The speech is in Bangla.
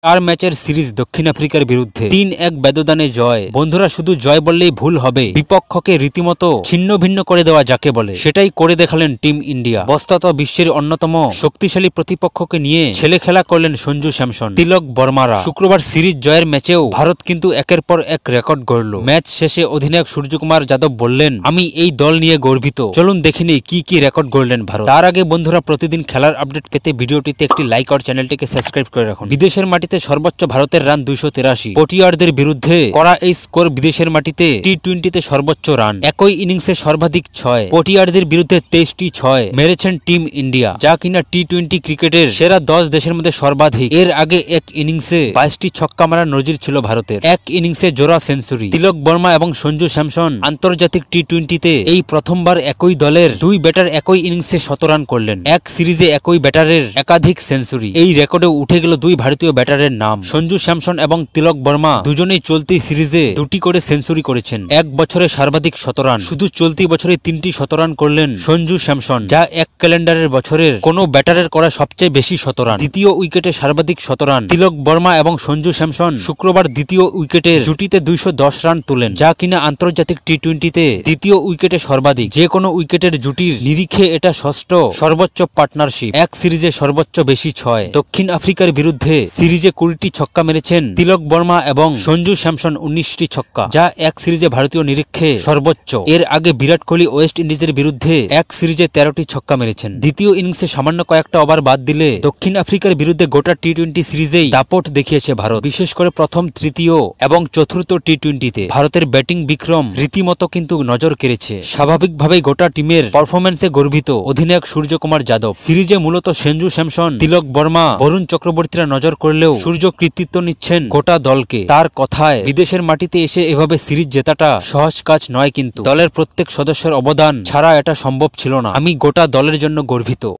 4 ম্যাচের সিরিজ দক্ষিণ আফ্রিকার বিরুদ্ধে 3-1 ব্যবধানে জয়। বন্ধুরা, শুধু জয় বললেই ভুল হবে, বিপক্ষকে রীতিমতো ছিন্ন ভিন্ন করে দেওয়া যাকে বলে সেটাই করে দেখালেন টিম ইন্ডিয়া। বস্তাত বিশ্বের অন্যতম শক্তিশালী প্রতিপক্ষকে নিয়ে ছেলে খেলা করলেন সঞ্জু স্যামসন, তিলক বর্মারা। শুক্রবার সিরিজ জয়ের ম্যাচেও ভারত কিন্তু একের পর এক রেকর্ড গড়ল। ম্যাচ শেষে অধিনায়ক সূর্যকুমার যাদব বললেন, আমি এই দল নিয়ে গর্বিত। চলুন দেখিনি কি কি রেকর্ড গড়লেন ভারত। তার আগে বন্ধুরা, প্রতিদিন খেলার আপডেট পেতে ভিডিওটিতে একটি লাইক আর চ্যানেলটিকে সাবস্ক্রাইব করে রাখুন। বিদেশের মাটিতে সর্বোচ্চ ভারতের রান 283। ওটিআরদের বিরুদ্ধে করা এই স্কোর বিদেশের মাটিতে টি-20তে সর্বোচ্চ রান। একই ইনিংসে সর্বাধিক 6। ওটিআরদের বিরুদ্ধে 23টি 6 মেরেছেন টিম ইন্ডিয়া, যা কিনা টি-20 ক্রিকেটের সেরা 10 দেশের মধ্যে সর্বাধিক। এর আগে এক ইনিংসে 22টি ছক্কা মারার নজির ছিল ভারতের। এক ইনিংসে জোড়া সেঞ্চুরি। তিলক বর্মা এবং সঞ্জু স্যামসন আন্তর্জাতিক টি-20তে এই প্রথমবার একই দলের দুই ব্যাটার একই ইনিংসে 100 রান করলেন। এক সিরিজে একই ব্যাটারের একাধিক সেঞ্চুরি। এই রেকর্ডে উঠে গেল দুই ভারতীয় ব্যাটারের নাম। সঞ্জু স্যামসন এবং তিলক বর্মা দুজনেই চলতি সিরিজে 2টি করে সেঞ্চুরি করেছেন। এক বছরে সর্বাধিক 100 রান। শুধু চলতি বছরে 3টি 100 রান করলেন সঞ্জু স্যামসন, যা এক ক্যালেন্ডারের বছরের কোন ব্যাটারের করা সবচেয়ে বেশি 100 রান। দ্বিতীয় উইকেটে সর্বাধিক 100 রান তিলক বর্মা এবং সঞ্জু স্যামসন শুক্রবার দ্বিতীয় উইকেটের জুটিতে 210 রান তোলেন, যা কিনা আন্তর্জাতিক টি-20তে দ্বিতীয় উইকেটে সর্বাধিক। যে কোনো উইকেটের জুটির নিরিখে এটা ষষ্ঠ সর্বোচ্চ পার্টনারশিপ। এক সিরিজে সর্বোচ্চ বেশি 6। দক্ষিণ আফ্রিকার বিরুদ্ধে সিরিজে 20টি ছক্কা মেরেছেন তিলক বর্মা এবং সঞ্জু স্যামসন 19টি ছক্কা, যা এক সিরিজে ভারতীয় নিরীক্ষে সর্বোচ্চ। এর আগে বিরাট কোহলি ওয়েস্ট ইন্ডিজের বিরুদ্ধে এক সিরিজে 13টি ছক্কা মেরেছেন। দ্বিতীয় ইনিংসে সামান্য কয়েকটা ওভার বাদ দিলে দক্ষিণ আফ্রিকার বিরুদ্ধে গোটা টি-20 সিরিজেই দাপট দেখিয়েছে ভারত। বিশেষ করে প্রথম, তৃতীয় এবং চতুর্থ টি-20তে ভারতের ব্যাটিং বিক্রম রীতিমতো কিন্তু নজর কেড়েছে। স্বাভাবিকভাবেই গোটা টিমের পারফরমেন্সে গর্বিত অধিনায়ক সূর্যকুমার যাদব। সিরিজে মূলত সঞ্জু স্যামসন, তিলক বর্মা, বরুণ চক্রবর্তীরা নজর করলেও সূর্য কৃতিত্ব নিচ্ছেন গোটা দলকে। তার কথায়, বিদেশের মাটিতে এসে এভাবে সিরিজ জেতাটা সহজ কাজ নয়, কিন্তু দলের প্রত্যেক সদস্যের অবদান ছাড়া এটা সম্ভব ছিল না। আমি গোটা দলের জন্য গর্বিত।